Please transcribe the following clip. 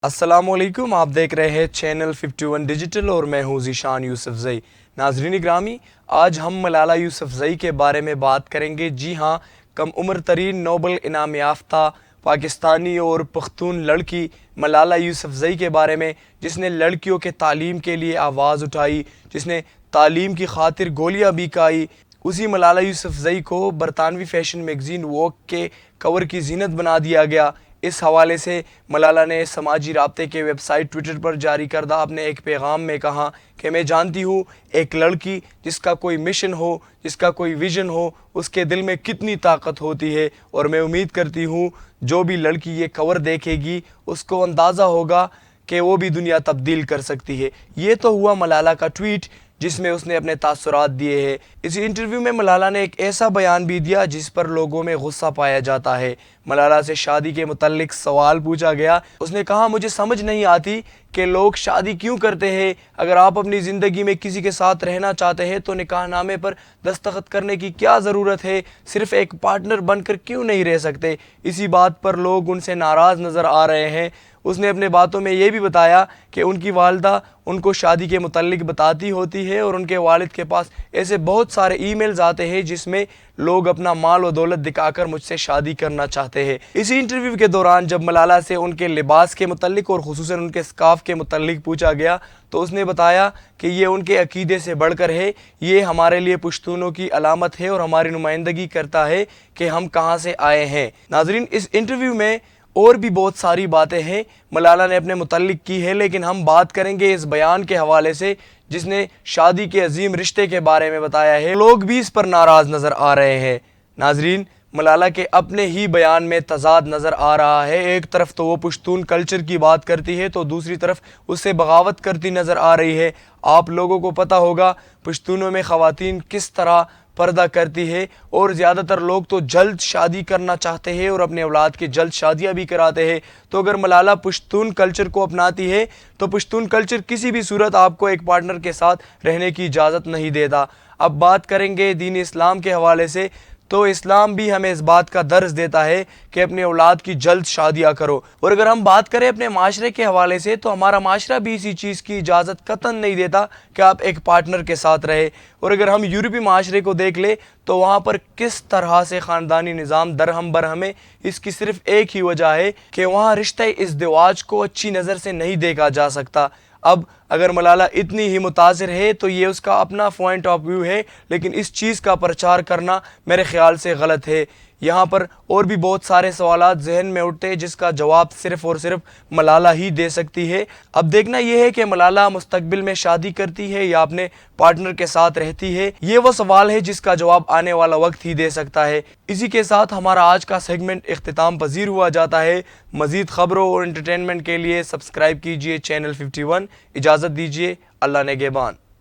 अस्सलाम वालेकुम। आप देख रहे हैं चैनल 51 डिजिटल और मैं हूं ज़ीशान यूसुफज़ई। नाज़रीन ग्रामी, आज हम मलाला यूसुफज़ई के बारे में बात करेंगे। जी हां, कम उम्र तरीन नोबल इनाम याफ्ता पाकिस्तानी और पख्तून लड़की मलाला यूसुफज़ई के बारे में, जिसने लड़कियों के तालीम के लिए आवाज़ उठाई, जिसने तालीम की खातिर गोलियां भी खाई। उसी मलाला यूसुफज़ई को बरतानवी फ़ैशन मैगज़ीन वोग के कवर की ज़ीनत बना दिया गया। इस हवाले से मलाला ने समाजी राब्ते के वेबसाइट ट्विटर पर जारी करदा अपने एक पैगाम में कहा कि मैं जानती हूँ एक लड़की जिसका कोई मिशन हो, जिसका कोई विजन हो, उसके दिल में कितनी ताकत होती है, और मैं उम्मीद करती हूँ जो भी लड़की ये कवर देखेगी उसको अंदाज़ा होगा कि वो भी दुनिया तब्दील कर सकती है। ये तो हुआ मलाला का ट्वीट जिसमें उसने अपने तासुरात दिए हैं। इसी इंटरव्यू में मलाला ने एक ऐसा बयान भी दिया जिस पर लोगों में गुस्सा पाया जाता है। मलाला से शादी के मुतल्लिक सवाल पूछा गया। उसने कहा, मुझे समझ नहीं आती कि लोग शादी क्यों करते हैं। अगर आप अपनी ज़िंदगी में किसी के साथ रहना चाहते हैं तो निकाहनामे पर दस्तखत करने की क्या ज़रूरत है, सिर्फ़ एक पार्टनर बनकर क्यों नहीं रह सकते। इसी बात पर लोग उनसे नाराज़ नज़र आ रहे हैं। उसने अपने बातों में ये भी बताया कि उनकी वालिदा उनको शादी के मुतल्लिक बताती होती है और उनके वालिद के पास ऐसे बहुत सारे ईमेल्स आते हैं जिसमें लोग अपना माल व दौलत दिखाकर मुझसे शादी करना चाहते हैं। इसी इंटरव्यू के दौरान जब मलाला से उनके लिबास के मुतल्लिक और खुसूसन उनके स्कार्फ के मुतल्लिक पूछा गया तो उसने बताया कि ये उनके अकीदे से बढ़कर है, ये हमारे लिए पुश्तूनों की अलामत है और हमारी नुमाइंदगी करता है कि हम कहाँ से आए हैं। नाजरीन, इस इंटरव्यू में और भी बहुत सारी बातें हैं मलाला ने अपने मुतल्लिक की है, लेकिन हम बात करेंगे इस बयान के हवाले से जिसने शादी के अजीम रिश्ते के बारे में बताया है। लोग भी इस पर नाराज़ नज़र आ रहे हैं। नाजरीन, मलाला के अपने ही बयान में तजाद नज़र आ रहा है। एक तरफ तो वो पुश्तून कल्चर की बात करती है तो दूसरी तरफ उससे बगावत करती नज़र आ रही है। आप लोगों को पता होगा पुश्तूनों में ख़वातीन किस तरह पर्दा करती है, और ज़्यादातर लोग तो जल्द शादी करना चाहते हैं और अपने औलाद की जल्द शादियां भी कराते हैं। तो अगर मलाला पुश्तून कल्चर को अपनाती है तो पुश्तून कल्चर किसी भी सूरत आपको एक पार्टनर के साथ रहने की इजाज़त नहीं देता। अब बात करेंगे दीन इस्लाम के हवाले से, तो इस्लाम भी हमें इस बात का दर्ज देता है कि अपने औलाद की जल्द शादियाँ करो। और अगर हम बात करें अपने माशरे के हवाले से तो हमारा माशरा भी इसी चीज़ की इजाज़त कतन नहीं देता कि आप एक पार्टनर के साथ रहे। और अगर हम यूरोपीय माशरे को देख ले तो वहाँ पर किस तरह से ख़ानदानी निज़ाम दरहम बरहम है। इसकी सिर्फ़ एक ही वजह है कि वहाँ रिश्ते इज़्दिवाज को अच्छी नज़र से नहीं देखा जा सकता। अब अगर मलाला इतनी ही मुतासिर है तो ये उसका अपना पॉइंट ऑफ व्यू है, लेकिन इस चीज़ का प्रचार करना मेरे ख़्याल से गलत है। यहाँ पर और भी बहुत सारे सवालात जहन में उठते हैं जिसका जवाब सिर्फ़ और सिर्फ मलाला ही दे सकती है। अब देखना यह है कि मलाला मुस्तकबिल में शादी करती है या अपने पार्टनर के साथ रहती है। ये वो सवाल है जिसका जवाब आने वाला वक्त ही दे सकता है। इसी के साथ हमारा आज का सेगमेंट इख्तिताम पजीर हुआ जाता है। मज़ीद ख़बरों और एंटरटेनमेंट के लिए सब्सक्राइब कीजिए चैनल 51। इजाज़त दीजिए, अल्लाह नेगेबान।